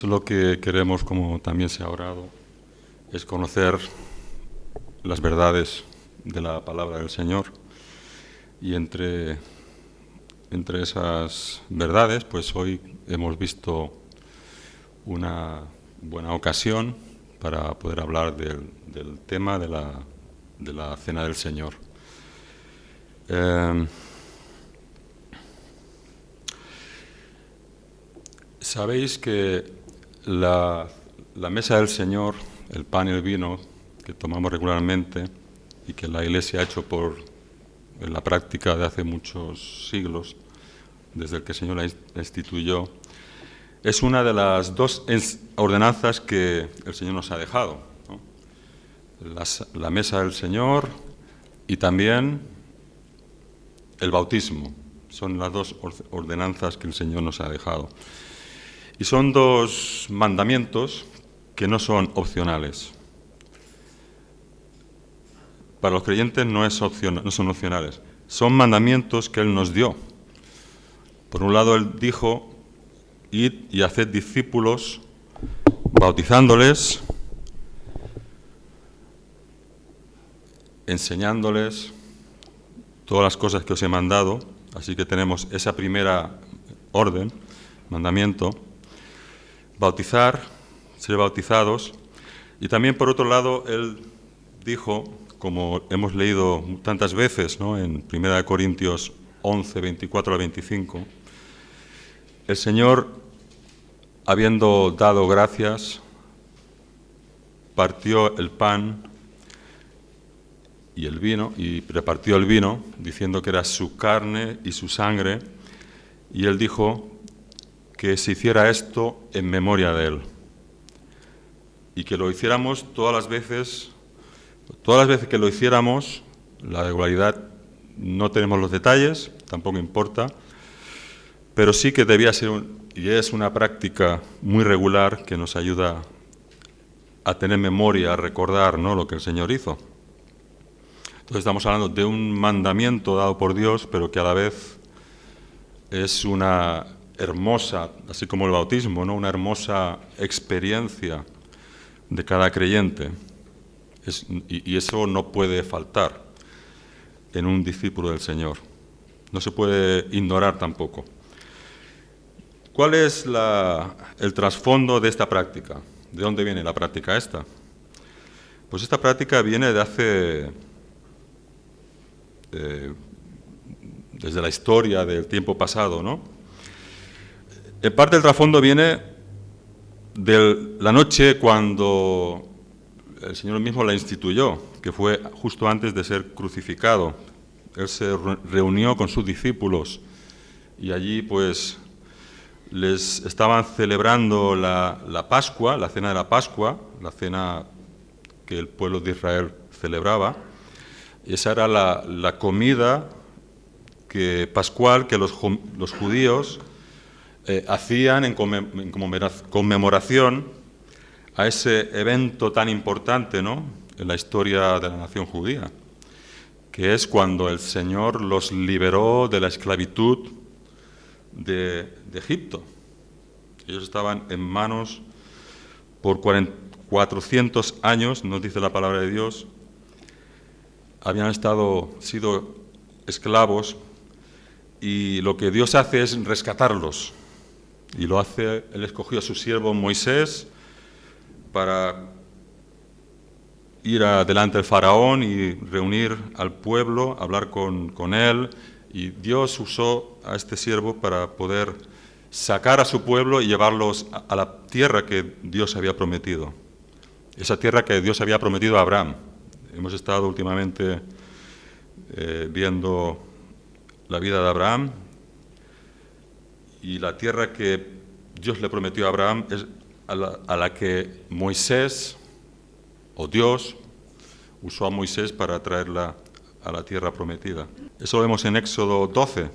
Lo que queremos, como también se ha orado, es conocer las verdades de la palabra del Señor. Y entre esas verdades, pues hoy hemos visto una buena ocasión para poder hablar del tema de la Cena del Señor. Sabéis que la mesa del Señor, el pan y el vino que tomamos regularmente y que la Iglesia ha hecho en la práctica de hace muchos siglos, desde el que el Señor la instituyó, es una de las dos ordenanzas que el Señor nos ha dejado, ¿no? La mesa del Señor y también el bautismo. Son las dos ordenanzas que el Señor nos ha dejado. Y son dos mandamientos que no son opcionales. Para los creyentes no son opcionales. Son mandamientos que Él nos dio. Por un lado, Él dijo: id y haced discípulos, bautizándoles, enseñándoles todas las cosas que os he mandado. Así que tenemos esa primera orden, mandamiento: bautizar, ser bautizados. Y también, por otro lado, Él dijo, como hemos leído tantas veces, ¿no?, en 1 Corintios 11, 24 al 25, el Señor, habiendo dado gracias, partió el pan y el vino, y repartió el vino, diciendo que era su carne y su sangre, y Él dijo que se hiciera esto en memoria de Él, y que lo hiciéramos todas las veces que lo hiciéramos. La regularidad, no tenemos los detalles, tampoco importa, pero sí que debía ser y es una práctica muy regular que nos ayuda a tener memoria, a recordar, ¿no?, lo que el Señor hizo. Entonces estamos hablando de un mandamiento dado por Dios, pero que a la vez es una hermosa, así como el bautismo, ¿no?, una hermosa experiencia de cada creyente. Y eso no puede faltar en un discípulo del Señor. No se puede ignorar tampoco. ¿Cuál es el trasfondo de esta práctica? ¿De dónde viene la práctica esta? Pues esta práctica viene desde la historia del tiempo pasado, ¿no? En parte el trasfondo viene de la noche cuando el Señor mismo la instituyó, que fue justo antes de ser crucificado. Él se reunió con sus discípulos y allí pues les estaban celebrando la Pascua, la cena de la Pascua, la cena que el pueblo de Israel celebraba. Y esa era la comida pascual que los judíos hacían en conmemoración a ese evento tan importante, ¿no?, en la historia de la nación judía, que es cuando el Señor los liberó de la esclavitud de Egipto. Ellos estaban en manos por 400 años, nos dice la palabra de Dios, habían sido esclavos, y lo que Dios hace es rescatarlos, y lo hace. Él escogió a su siervo Moisés para ir delante del faraón y reunir al pueblo, hablar con él, y Dios usó a este siervo para poder sacar a su pueblo y llevarlos a la tierra que Dios había prometido, esa tierra que Dios había prometido a Abraham. Hemos estado últimamente viendo la vida de Abraham, y la tierra que Dios le prometió a Abraham es a la que Moisés, o Dios, usó a Moisés para traerla a la tierra prometida. Eso lo vemos en Éxodo 12.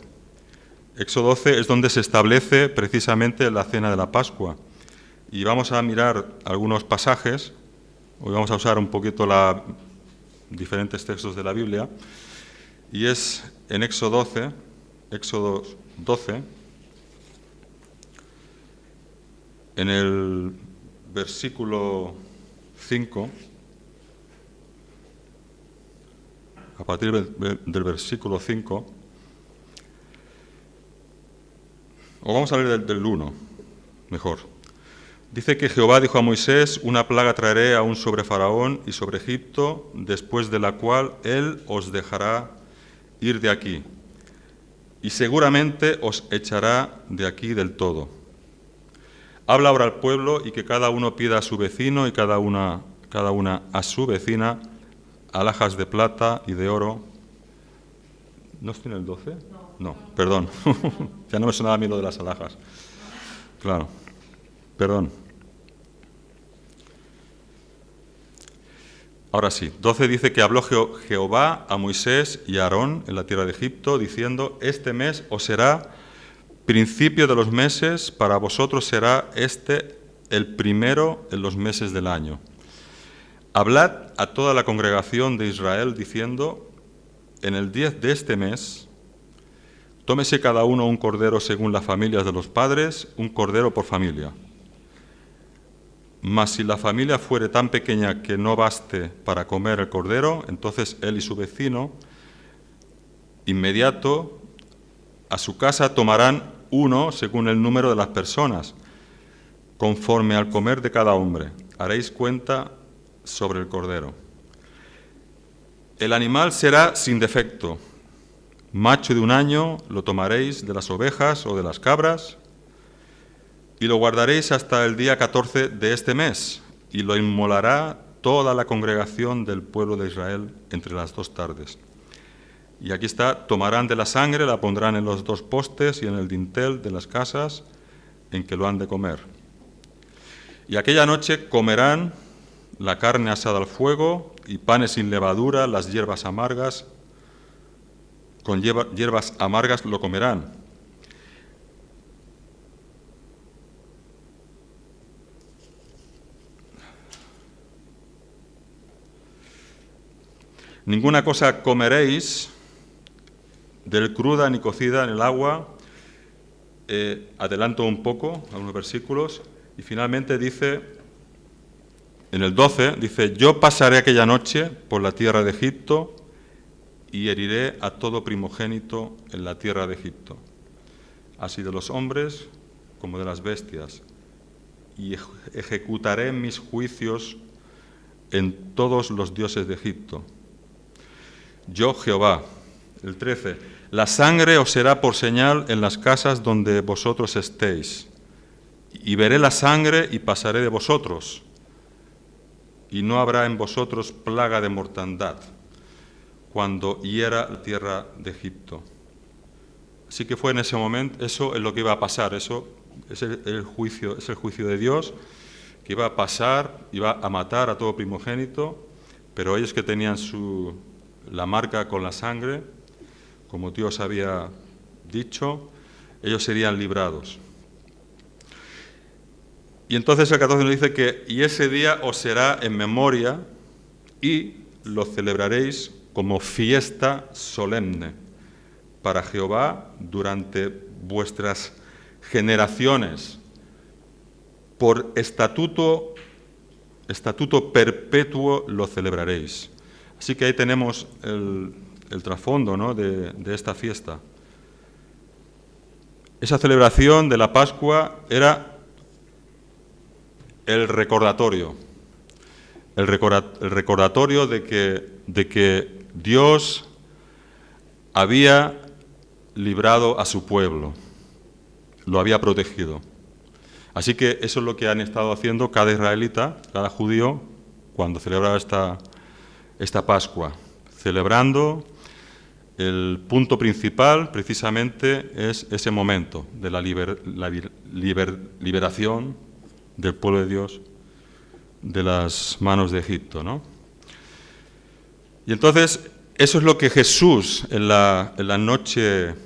Éxodo 12 es donde se establece precisamente la cena de la Pascua. Y vamos a mirar algunos pasajes. Hoy vamos a usar un poquito diferentes textos de la Biblia. Y es en Éxodo 12, En el versículo 5, a partir del versículo 5, o vamos a leer del 1, mejor. Dice que Jehová dijo a Moisés: una plaga traeré aún sobre Faraón y sobre Egipto, después de la cual él os dejará ir de aquí, y seguramente os echará de aquí del todo. Habla ahora al pueblo y que cada uno pida a su vecino y cada una a su vecina alhajas de plata y de oro. ¿No estoy en el 12? No, perdón. Ya no me sonaba a mí lo de las alhajas. Claro, perdón. Ahora sí, 12 dice que habló Jehová a Moisés y a Aarón en la tierra de Egipto, diciendo: este mes os será principio de los meses, para vosotros será este el primero en los meses del año. Hablad a toda la congregación de Israel, diciendo: en el 10 de este mes, tómese cada uno un cordero según las familias de los padres, un cordero por familia. Mas si la familia fuere tan pequeña que no baste para comer el cordero, entonces él y su vecino inmediato a su casa tomarán uno según el número de las personas, conforme al comer de cada hombre. Haréis cuenta sobre el cordero. El animal será sin defecto. Macho de un año lo tomaréis de las ovejas o de las cabras, y lo guardaréis hasta el día 14 de este mes, y lo inmolará toda la congregación del pueblo de Israel entre las 2 tardes. Y aquí está: tomarán de la sangre, la pondrán en los 2 postes y en el dintel de las casas en que lo han de comer. Y aquella noche comerán la carne asada al fuego y panes sin levadura, las hierbas amargas, con hierbas amargas lo comerán. Ninguna cosa comeréis del cruda ni cocida en el agua. Adelanto un poco, algunos versículos, y finalmente dice, en el 12, dice: yo pasaré aquella noche por la tierra de Egipto y heriré a todo primogénito en la tierra de Egipto, así de los hombres como de las bestias, y ejecutaré mis juicios en todos los dioses de Egipto. Yo, Jehová. El 13. La sangre os será por señal en las casas donde vosotros estéis. Y veré la sangre y pasaré de vosotros. Y no habrá en vosotros plaga de mortandad cuando hiera la tierra de Egipto. Así que fue en ese momento, eso es lo que iba a pasar, eso es el juicio de Dios, que iba a pasar, iba a matar a todo primogénito, pero ellos que tenían la marca con la sangre, como Dios había dicho, ellos serían librados. Y entonces el 14 nos dice que: y ese día os será en memoria y lo celebraréis como fiesta solemne para Jehová durante vuestras generaciones. Por estatuto perpetuo lo celebraréis. Así que ahí tenemos el trasfondo, ¿no?, de esta fiesta. Esa celebración de la Pascua era el recordatorio de que Dios había librado a su pueblo, lo había protegido. Así que eso es lo que han estado haciendo cada israelita, cada judío, cuando celebraba esta Pascua, celebrando. El punto principal, precisamente, es ese momento de la liberación del pueblo de Dios de las manos de Egipto, ¿no? Y entonces, eso es lo que Jesús, en la noche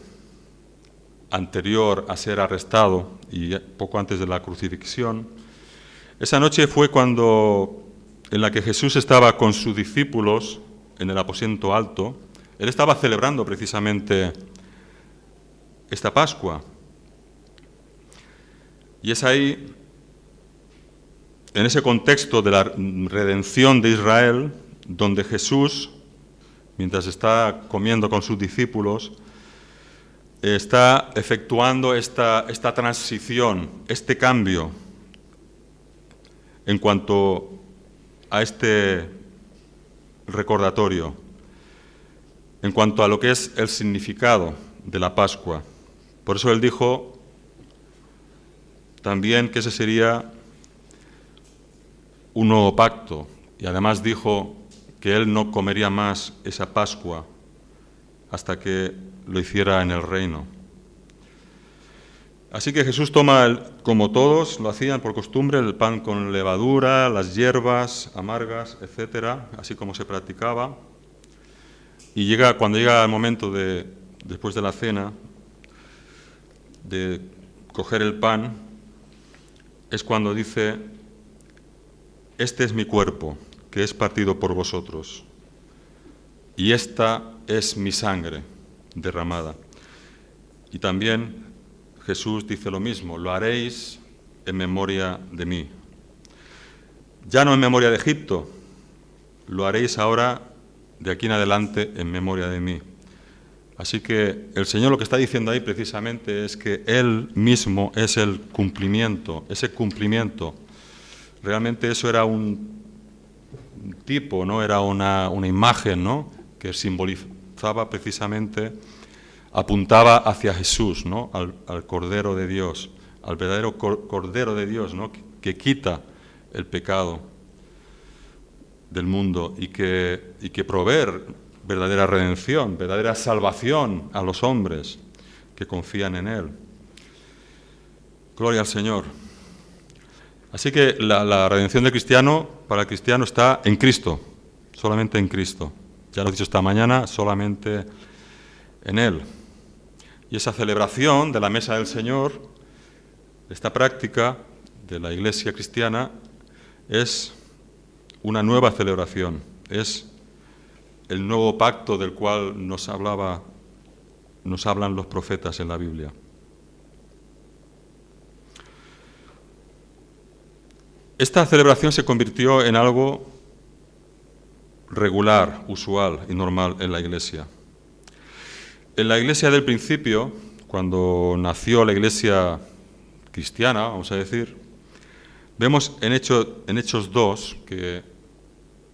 anterior a ser arrestado y poco antes de la crucifixión, esa noche fue en la que Jesús estaba con sus discípulos en el aposento alto. Él estaba celebrando precisamente esta Pascua. Y es ahí en ese contexto de la redención de Israel, donde Jesús, mientras está comiendo con sus discípulos, está efectuando esta transición, este cambio en cuanto a este recordatorio, en cuanto a lo que es el significado de la Pascua. Por eso él dijo también que ese sería un nuevo pacto, y además dijo que él no comería más esa Pascua hasta que lo hiciera en el reino. Así que Jesús toma, como todos lo hacían por costumbre, el pan con levadura, las hierbas amargas, etcétera, así como se practicaba. Y cuando llega el momento después de la cena, de coger el pan, es cuando dice: este es mi cuerpo, que es partido por vosotros, y esta es mi sangre derramada. Y también Jesús dice lo mismo: lo haréis en memoria de mí. Ya no en memoria de Egipto, lo haréis ahora, de aquí en adelante, en memoria de mí. Así que el Señor lo que está diciendo ahí precisamente es que Él mismo es el cumplimiento, ese cumplimiento. Realmente eso era un tipo, ¿no? Era una imagen, ¿no? Que simbolizaba precisamente, apuntaba hacia Jesús, ¿no? Al Cordero de Dios, al verdadero Cordero de Dios, ¿no? Que quita el pecado del mundo y que provee verdadera redención, verdadera salvación a los hombres que confían en Él. Gloria al Señor. Así que la redención del cristiano, para el cristiano, está en Cristo, solamente en Cristo. Ya lo he dicho esta mañana, solamente en Él. Y esa celebración de la mesa del Señor, esta práctica de la Iglesia cristiana, es una nueva celebración, es el nuevo pacto del cual nos hablan los profetas en la Biblia. Esta celebración se convirtió en algo regular, usual y normal en la Iglesia. En la Iglesia del principio, cuando nació la Iglesia cristiana, vamos a decir, vemos en Hechos 2 que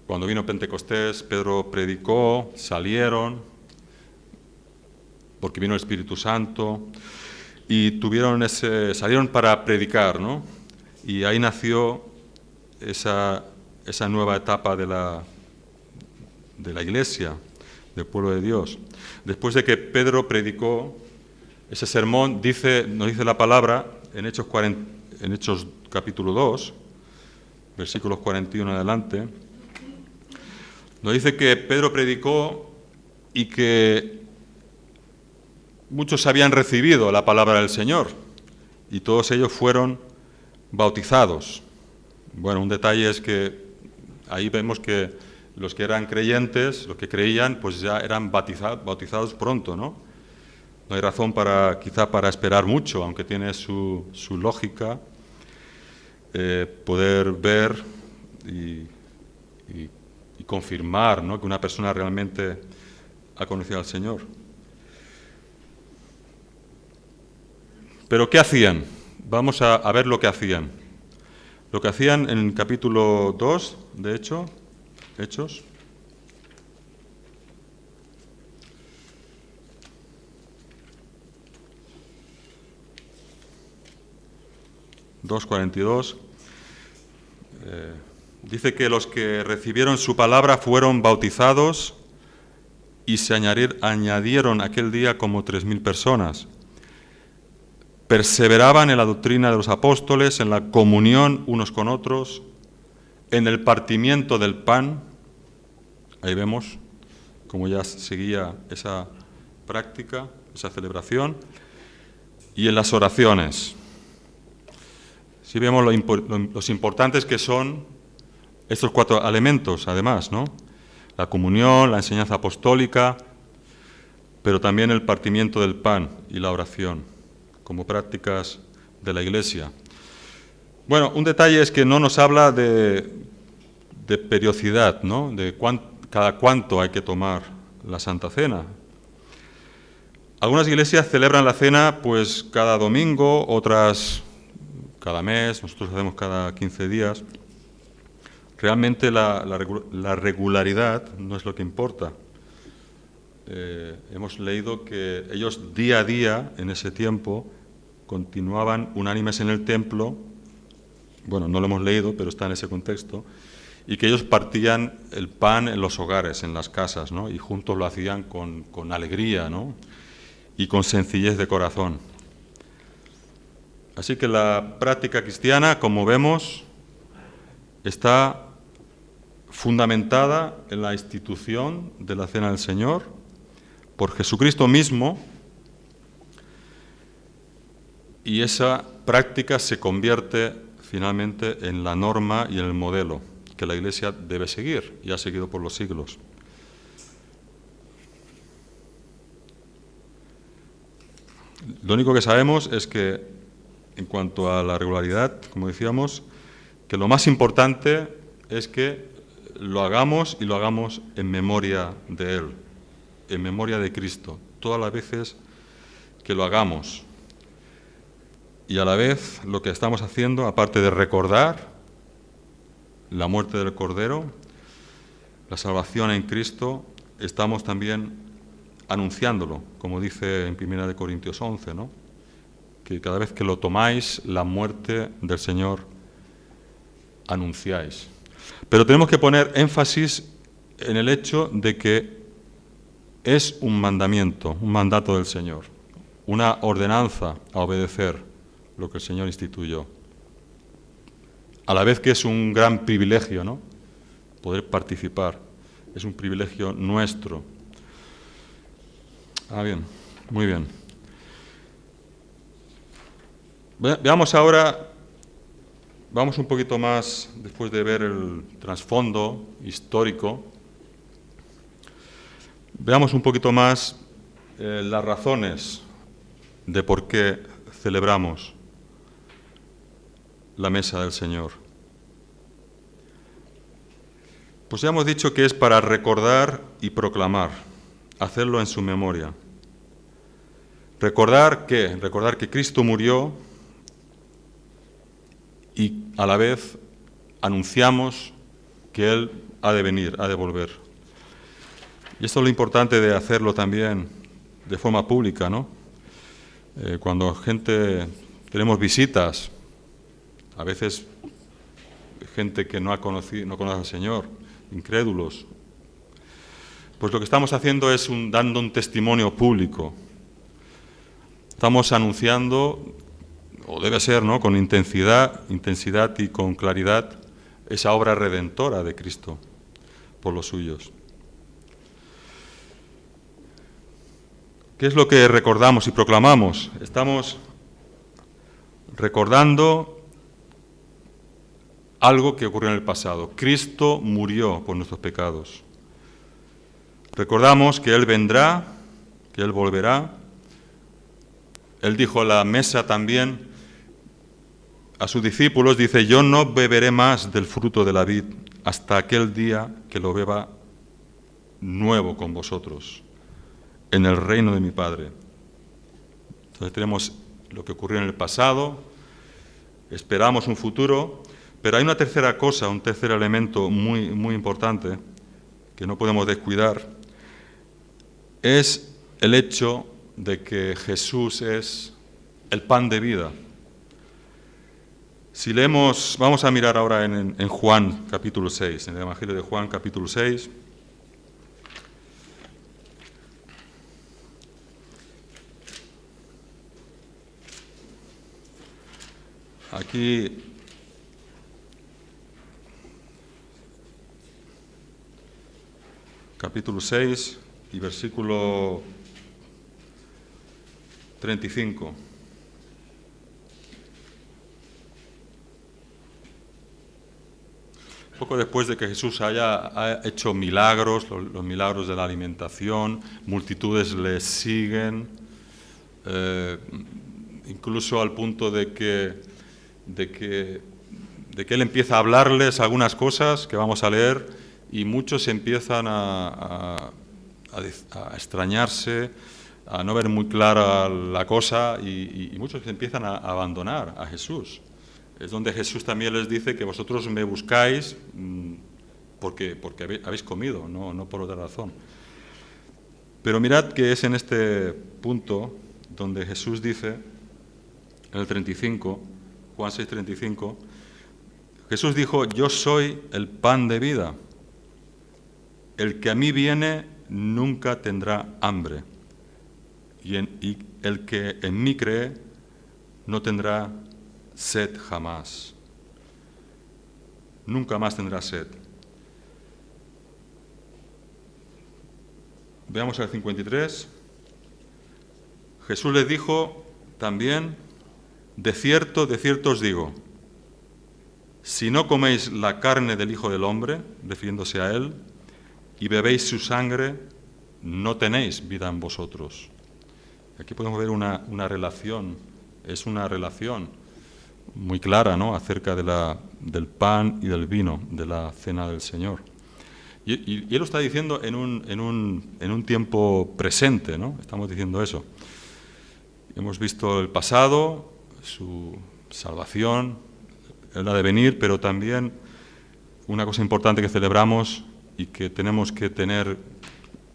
cuando vino Pentecostés, Pedro predicó, salieron, porque vino el Espíritu Santo, y salieron para predicar, ¿no? Y ahí nació esa nueva etapa de la Iglesia, del pueblo de Dios. Después de que Pedro predicó ese sermón, nos dice la palabra en Hechos capítulo 2, versículos 41 en adelante, nos dice que Pedro predicó y que muchos habían recibido la palabra del Señor y todos ellos fueron bautizados. Bueno, un detalle es que ahí vemos que los que eran creyentes, los que creían, pues ya eran bautizados pronto, ¿no? No hay razón quizá para esperar mucho, aunque tiene su lógica, poder ver y confirmar, ¿no?, que una persona realmente ha conocido al Señor. Pero ¿qué hacían? Vamos a ver lo que hacían. Lo que hacían en el capítulo 2, de hecho, Hechos. (2:42) dice que los que recibieron su palabra fueron bautizados y se añadieron aquel día como 3.000 personas. Perseveraban en la doctrina de los apóstoles, en la comunión unos con otros, en el partimiento del pan. Ahí vemos cómo ya seguía esa práctica, esa celebración, y en las oraciones. Sí vemos los importantes que son estos 4 elementos, además, ¿no? La comunión, la enseñanza apostólica, pero también el partimiento del pan y la oración, como prácticas de la Iglesia. Bueno, un detalle es que no nos habla de periodicidad, ¿no? De cada cuánto hay que tomar la Santa Cena. Algunas iglesias celebran la cena pues cada domingo, otras cada mes, nosotros hacemos cada 15 días. Realmente la regularidad no es lo que importa. Hemos leído que ellos día a día, en ese tiempo, continuaban unánimes en el templo. Bueno, no lo hemos leído, pero está en ese contexto. Y que ellos partían el pan en los hogares, en las casas, ¿no? Y juntos lo hacían con alegría, ¿no? Y con sencillez de corazón. Así que la práctica cristiana, como vemos, está fundamentada en la institución de la Cena del Señor por Jesucristo mismo, y esa práctica se convierte finalmente en la norma y en el modelo que la Iglesia debe seguir y ha seguido por los siglos. Lo único que sabemos es que, en cuanto a la regularidad, como decíamos, que lo más importante es que lo hagamos y lo hagamos en memoria de Él, en memoria de Cristo, todas las veces que lo hagamos. Y a la vez lo que estamos haciendo, aparte de recordar la muerte del Cordero, la salvación en Cristo, estamos también anunciándolo, como dice en 1 Corintios 11, ¿no? Que cada vez que lo tomáis, la muerte del Señor anunciáis. Pero tenemos que poner énfasis en el hecho de que es un mandamiento, un mandato del Señor, una ordenanza a obedecer lo que el Señor instituyó. A la vez que es un gran privilegio, ¿no? Poder participar, es un privilegio nuestro. Bien, muy bien. Veamos ahora, vamos un poquito más, después de ver el trasfondo histórico, veamos un poquito más las razones de por qué celebramos la mesa del Señor. Pues ya hemos dicho que es para recordar y proclamar, hacerlo en su memoria. ¿Recordar qué? Recordar que Cristo murió y a la vez anunciamos que Él ha de venir, ha de volver. Y esto es lo importante de hacerlo también de forma pública, ¿no? Cuando tenemos visitas, a veces gente que no conoce al Señor, incrédulos, pues lo que estamos haciendo es dando un testimonio público. Estamos anunciando, o debe ser, ¿no?, con intensidad y con claridad, esa obra redentora de Cristo por los suyos. ¿Qué es lo que recordamos y proclamamos? Estamos recordando algo que ocurrió en el pasado. Cristo murió por nuestros pecados. Recordamos que Él vendrá, que Él volverá. Él dijo a la mesa también a sus discípulos, dice: yo no beberé más del fruto de la vid hasta aquel día que lo beba nuevo con vosotros en el reino de mi Padre. Entonces tenemos lo que ocurrió en el pasado, esperamos un futuro, pero hay una tercera cosa, un tercer elemento muy, muy importante que no podemos descuidar, es el hecho de que Jesús es el pan de vida. Si leemos, vamos a mirar ahora en Juan capítulo 6, en el Evangelio de Juan capítulo 6. Aquí capítulo 6 y versículo 35. Poco después de que Jesús haya hecho milagros, los milagros de la alimentación, multitudes le siguen, incluso al punto de que de que él empieza a hablarles algunas cosas que vamos a leer y muchos empiezan a extrañarse, a no ver muy clara la cosa y muchos empiezan a abandonar a Jesús. Es donde Jesús también les dice que vosotros me buscáis porque habéis comido, no por otra razón. Pero mirad que es en este punto donde Jesús dice, en el 35, Juan 6:35, Jesús dijo, yo soy el pan de vida. El que a mí viene nunca tendrá hambre. Y el que en mí cree no tendrá sed jamás. Nunca más tendrá sed. Veamos el 53. Jesús les dijo también, de cierto os digo, si no coméis la carne del Hijo del Hombre, refiriéndose a Él, y bebéis su sangre, no tenéis vida en vosotros. Aquí podemos ver una relación, es una relación muy clara, ¿no?, acerca del pan y del vino, de la cena del Señor. Y Él lo está diciendo en un tiempo presente, ¿no? Estamos diciendo eso. Hemos visto el pasado, su salvación, el ha de venir, pero también una cosa importante que celebramos y que tenemos que tener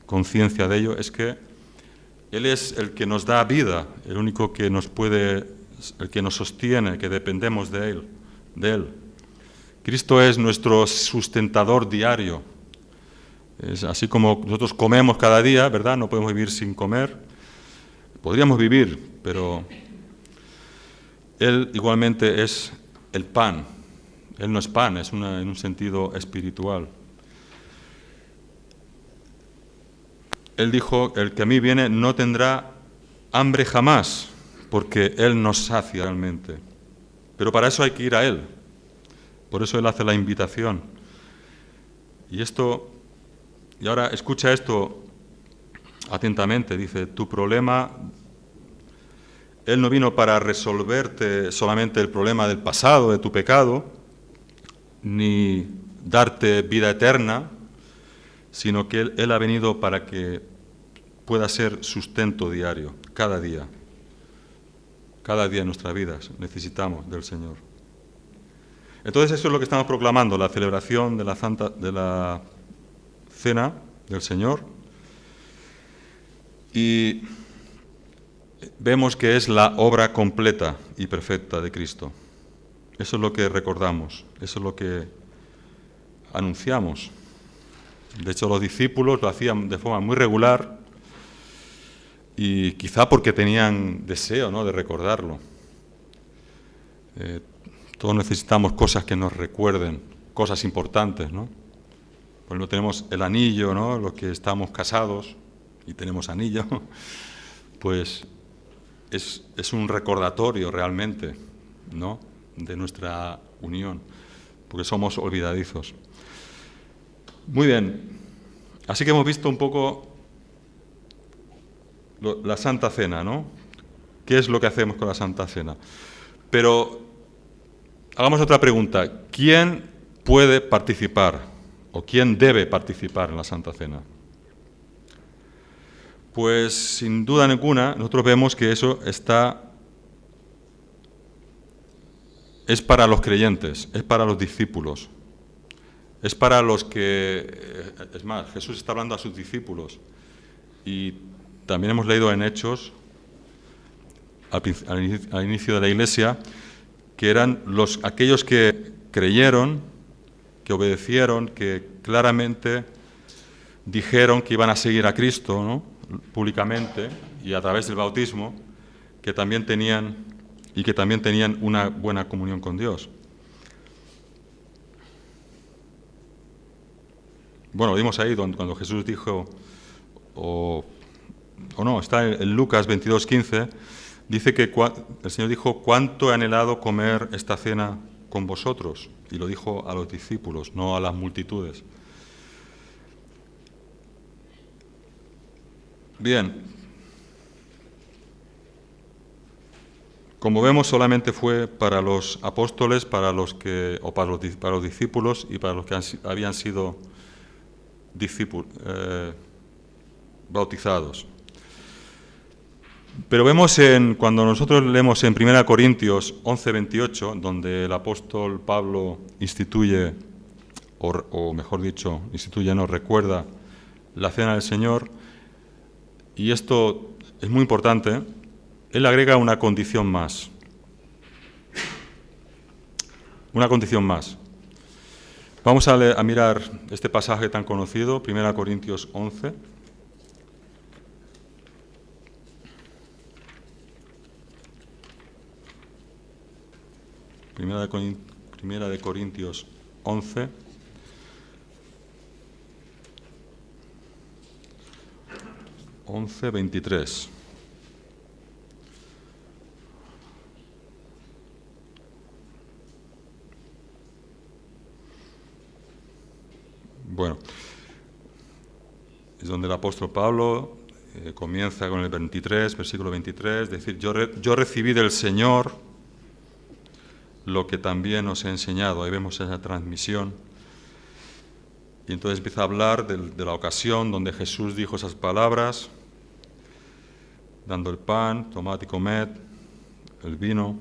conciencia de ello es que Él es el que nos da vida, el único que nos puede, el que nos sostiene, que dependemos de Él. Cristo es nuestro sustentador diario. Es así como nosotros comemos cada día, ¿verdad? No podemos vivir sin comer. Podríamos vivir, pero Él igualmente es el pan. Él no es pan, es en un sentido espiritual. Él dijo, el que a mí viene no tendrá hambre jamás, porque Él nos sacia realmente. Pero para eso hay que ir a Él. Por eso Él hace la invitación. Y ahora escucha esto atentamente, dice, tu problema, Él no vino para resolverte solamente el problema del pasado, de tu pecado, ni darte vida eterna, sino que Él ha venido para que pueda ser sustento diario, cada día. Cada día en nuestras vidas necesitamos del Señor. Entonces eso es lo que estamos proclamando, la celebración de la cena del Señor. Y vemos que es la obra completa y perfecta de Cristo. Eso es lo que recordamos, eso es lo que anunciamos. De hecho, los discípulos lo hacían de forma muy regular y quizá porque tenían deseo, ¿no?, de recordarlo. Todos necesitamos cosas que nos recuerden, cosas importantes, ¿no? Por ejemplo, tenemos el anillo, ¿no?, los que estamos casados y tenemos anillo, pues es un recordatorio realmente, ¿no?, de nuestra unión, porque somos olvidadizos. Muy bien, así que hemos visto un poco la Santa Cena, ¿no? ¿Qué es lo que hacemos con la Santa Cena? Pero hagamos otra pregunta. ¿Quién puede participar o quién debe participar en la Santa Cena? Pues sin duda ninguna nosotros vemos que eso es para los creyentes, es para los discípulos, es para los que, es más, Jesús está hablando a sus discípulos y también hemos leído en Hechos, al inicio de la Iglesia, que eran aquellos que creyeron, que obedecieron, que claramente dijeron que iban a seguir a Cristo, ¿no?, públicamente y a través del bautismo, que también tenían una buena comunión con Dios. Bueno, lo vimos ahí cuando Jesús dijo, o no, está en Lucas 22:15, dice que el Señor dijo, ¿cuánto he anhelado comer esta cena con vosotros? Y lo dijo a los discípulos, no a las multitudes. Bien. Como vemos, solamente fue para los apóstoles, para los discípulos y para los que habían sido bautizados. Pero vemos cuando nosotros leemos en 1 Corintios 11:28, donde el apóstol Pablo instituye, o mejor dicho, recuerda la cena del Señor, y esto es muy importante, él agrega una condición más. Una condición más. Vamos a mirar este pasaje tan conocido, 1 Corintios 11. Primera de Corintios 11. Once 23. Bueno, es donde el apóstol Pablo comienza con el 23, versículo 23, es decir, yo recibí del Señor lo que también os he enseñado. Ahí vemos esa transmisión. Y entonces empieza a hablar de la ocasión donde Jesús dijo esas palabras, dando el pan, tomad y comed, el vino,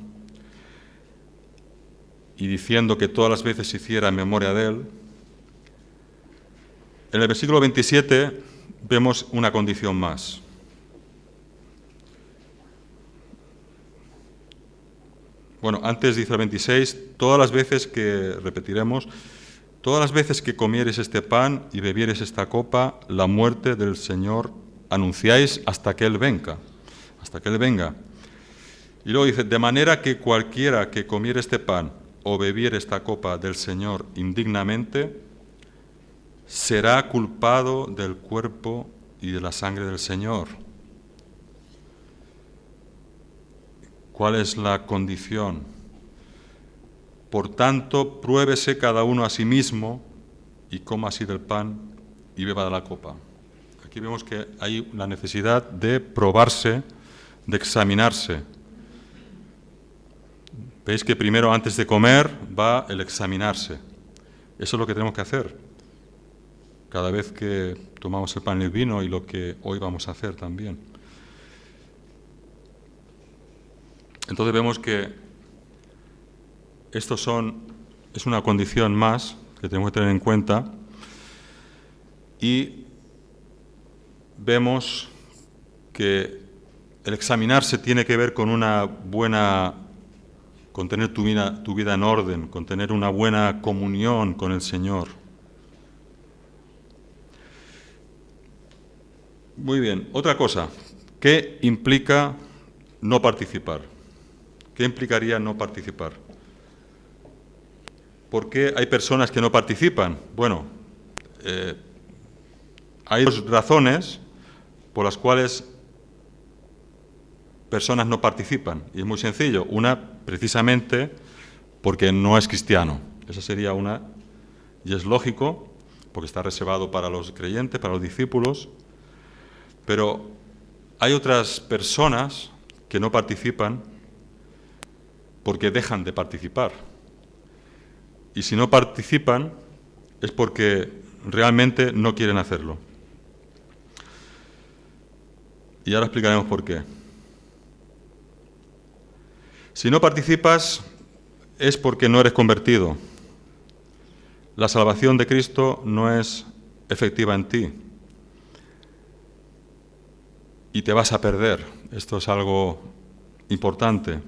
y diciendo que todas las veces se hiciera en memoria de él. En el versículo 27 vemos una condición más. Bueno, antes dice el 26, todas las veces que comiereis este pan y bebiereis esta copa, la muerte del Señor anunciáis hasta que Él venga. Hasta que Él venga. Y luego dice, de manera que cualquiera que comiere este pan o bebiere esta copa del Señor indignamente, será culpado del cuerpo y de la sangre del Señor. ¿Cuál es la condición? Por tanto, pruébese cada uno a sí mismo y coma así del pan y beba de la copa. Aquí vemos que hay la necesidad de probarse, de examinarse. Veis que primero, antes de comer, va el examinarse. Eso es lo que tenemos que hacer cada vez que tomamos el pan y el vino, y lo que hoy vamos a hacer también. Entonces vemos que es una condición más que tenemos que tener en cuenta, y vemos que el examinarse tiene que ver con con tener tu vida en orden, con tener una buena comunión con el Señor. Muy bien, otra cosa, ¿qué implica no participar? ¿Qué implicaría no participar? ¿Por qué hay personas que no participan? Bueno, hay dos razones por las cuales personas no participan, y es muy sencillo. Una, precisamente, porque no es cristiano. Esa sería una, y es lógico, porque está reservado para los creyentes, para los discípulos. Pero hay otras personas que no participan porque dejan de participar. Y si no participan es porque realmente no quieren hacerlo. Y ahora explicaremos por qué. Si no participas es porque no eres convertido. La salvación de Cristo no es efectiva en ti. Y te vas a perder. Esto es algo importante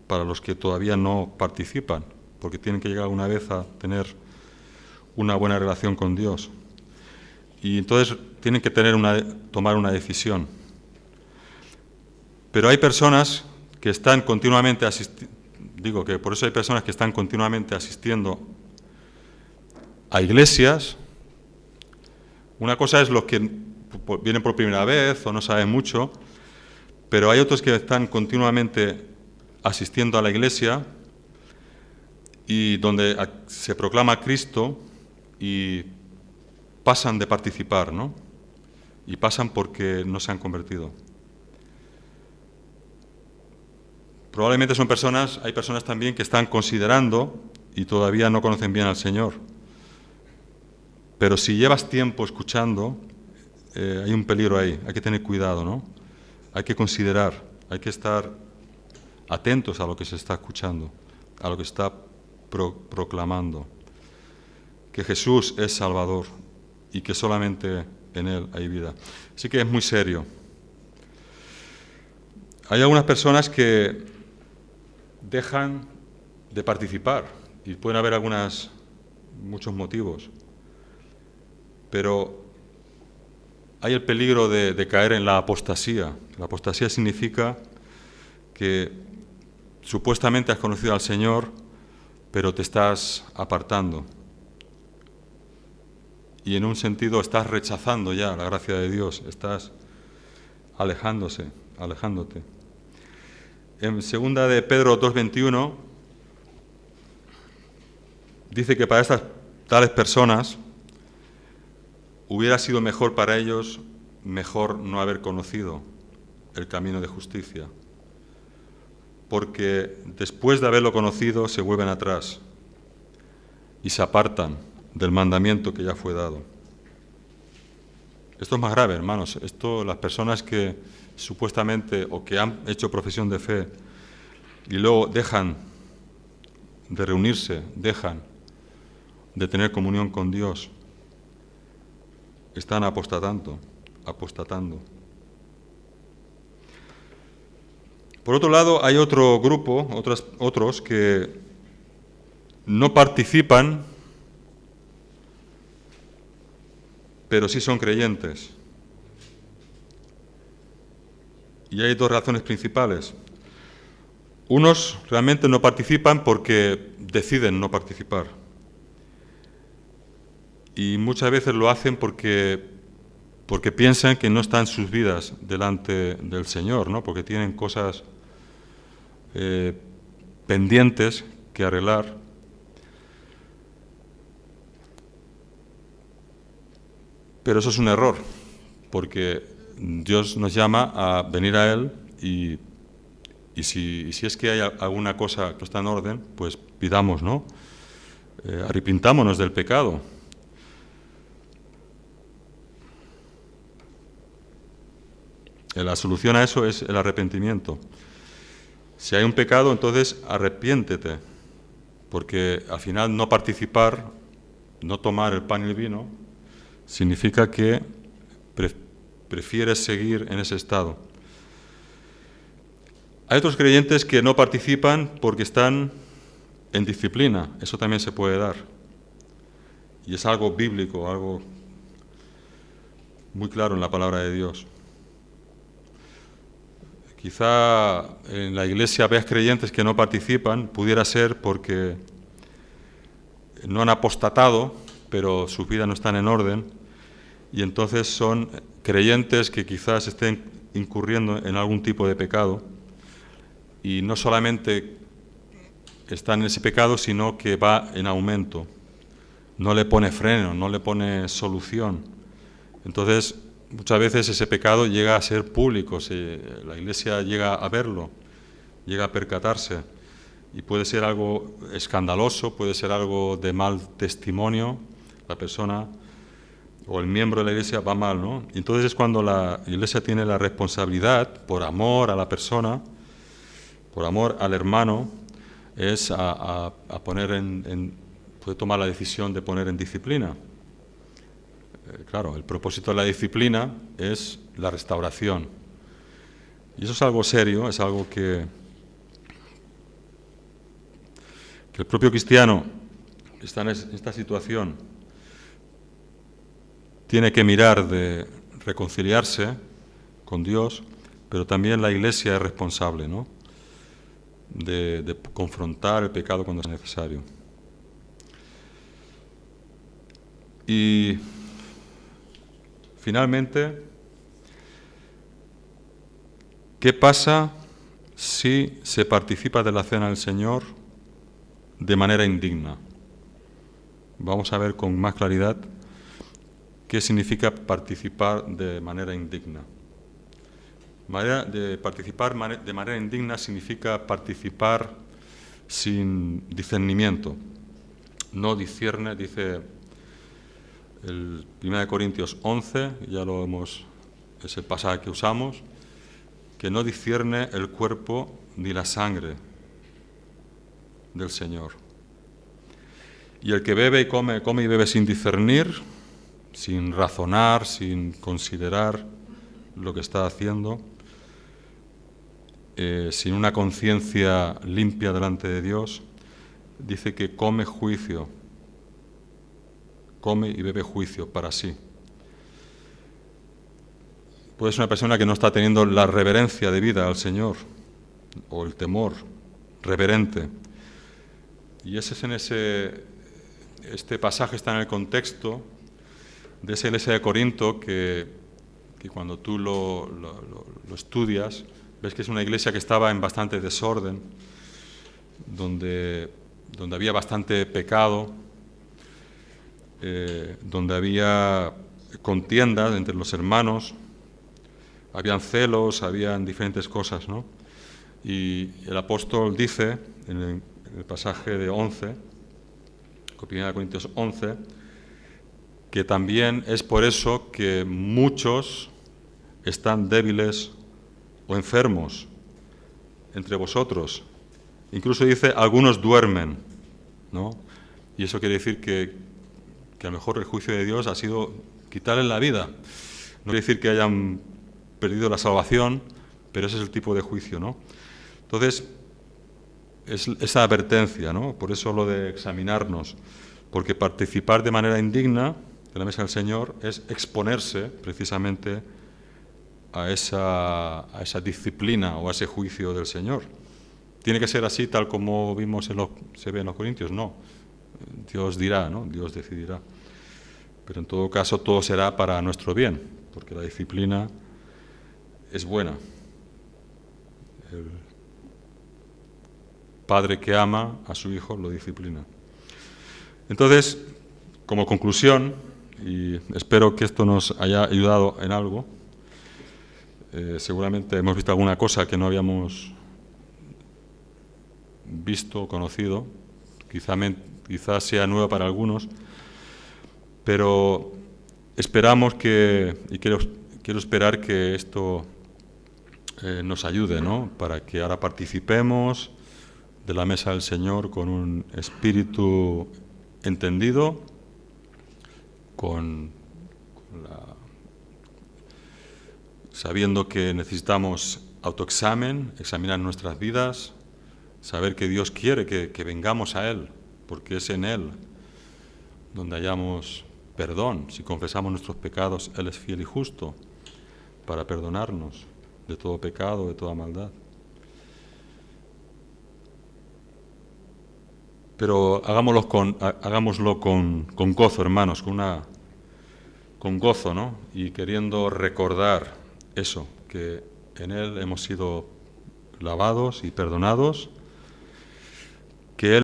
para los que todavía no participan, porque tienen que llegar una vez a tener una buena relación con Dios. Y entonces tienen que tomar una decisión. Pero hay personas que están continuamente por eso hay personas que están continuamente asistiendo a iglesias. Una cosa es los que vienen por primera vez o no saben mucho, pero hay otros que están continuamente asistiendo a la iglesia y donde se proclama Cristo, y pasan de participar, ¿no? Y pasan porque no se han convertido. Probablemente hay personas también que están considerando y todavía no conocen bien al Señor. Pero si llevas tiempo escuchando, hay un peligro ahí, hay que tener cuidado, ¿no? Hay que considerar, hay que estar atentos a lo que se está escuchando, a lo que está proclamando. Que Jesús es Salvador y que solamente en Él hay vida. Así que es muy serio. Hay algunas personas que dejan de participar y pueden haber muchos motivos, pero hay el peligro de caer en la apostasía. La apostasía significa que supuestamente has conocido al Señor, pero te estás apartando. Y en un sentido estás rechazando ya la gracia de Dios, estás alejándote. En 2 de Pedro 2:21 dice que para estas tales personas hubiera sido mejor para ellos no haber conocido el camino de justicia, porque después de haberlo conocido se vuelven atrás y se apartan del mandamiento que ya fue dado. Esto es más grave, hermanos. Las personas que supuestamente o que han hecho profesión de fe y luego dejan de reunirse, dejan de tener comunión con Dios, están apostatando. Por otro lado, hay otro grupo, otros que no participan, pero sí son creyentes. Y hay dos razones principales. Unos realmente no participan porque deciden no participar. Y muchas veces lo hacen porque piensan que no están sus vidas delante del Señor, ¿no? Porque tienen cosas pendientes que arreglar. Pero eso es un error, porque Dios nos llama a venir a Él y si es que hay alguna cosa que no está en orden, pues pidamos, ¿no? Arrepintámonos del pecado. La solución a eso es el arrepentimiento. Si hay un pecado, entonces arrepiéntete, porque al final no participar, no tomar el pan y el vino, significa que prefieres seguir en ese estado. Hay otros creyentes que no participan porque están en disciplina, eso también se puede dar. Y es algo bíblico, algo muy claro en la palabra de Dios. Quizá en la iglesia veas creyentes que no participan, pudiera ser porque no han apostatado, pero sus vidas no están en orden, y entonces son creyentes que quizás estén incurriendo en algún tipo de pecado, y no solamente están en ese pecado, sino que va en aumento. No le pone freno, no le pone solución. Entonces, muchas veces ese pecado llega a ser público, la Iglesia llega a verlo, llega a percatarse, y puede ser algo escandaloso, puede ser algo de mal testimonio, la persona o el miembro de la Iglesia va mal, ¿no? Y entonces es cuando la Iglesia tiene la responsabilidad, por amor a la persona, por amor al hermano, es a poner puede tomar la decisión de poner en disciplina. Claro, el propósito de la disciplina es la restauración. Y eso es algo serio, es algo que el propio cristiano está en esta situación, tiene que mirar de reconciliarse con Dios, pero también la Iglesia es responsable, ¿no? De confrontar el pecado cuando es necesario. Y finalmente, ¿qué pasa si se participa de la cena del Señor de manera indigna? Vamos a ver con más claridad qué significa participar de manera indigna. De participar de manera indigna significa participar sin discernimiento. No discierne, dice el 1 Corintios 11, ya lo hemos, es el pasaje que usamos, que no discierne el cuerpo ni la sangre del Señor. Y el que bebe y come y bebe sin discernir, sin razonar, sin considerar lo que está haciendo, sin una conciencia limpia delante de Dios, dice que come juicio, come y bebe juicio para sí. Puede ser una persona que no está teniendo la reverencia de vida al Señor, o el temor reverente. Y ese es este pasaje está en el contexto de esa iglesia de Corinto que cuando tú lo estudias, ves que es una iglesia que estaba en bastante desorden, donde había bastante pecado, donde había contiendas entre los hermanos, habían celos, habían diferentes cosas, ¿no? Y el apóstol dice en el pasaje de 11, 1 Corintios 11, que también es por eso que muchos están débiles o enfermos entre vosotros. Incluso dice, algunos duermen, ¿no? Y eso quiere decir que a lo mejor el juicio de Dios ha sido quitarles la vida. No quiere decir que hayan perdido la salvación, pero ese es el tipo de juicio, ¿no? Entonces, es esa advertencia, ¿no? Por eso lo de examinarnos, porque participar de manera indigna de la mesa del Señor es exponerse precisamente a esa disciplina o a ese juicio del Señor. ¿Tiene que ser así tal como vimos se ve en los Corintios? No. Dios dirá, ¿no? Dios decidirá. Pero en todo caso todo será para nuestro bien, porque la disciplina es buena. El padre que ama a su hijo lo disciplina. Entonces, como conclusión, y espero que esto nos haya ayudado en algo, seguramente hemos visto alguna cosa que no habíamos visto o conocido, quizás sea nueva para algunos, pero esperamos y quiero esperar que esto nos ayude, ¿no? Para que ahora participemos de la mesa del Señor con un espíritu entendido, sabiendo que necesitamos autoexamen, examinar nuestras vidas, saber que Dios quiere que vengamos a Él, porque es en Él donde hallamos perdón. Si confesamos nuestros pecados, Él es fiel y justo para perdonarnos de todo pecado, de toda maldad. Pero hagámoslo con gozo, hermanos, con gozo, ¿no? Y queriendo recordar eso, que en Él hemos sido lavados y perdonados, que Él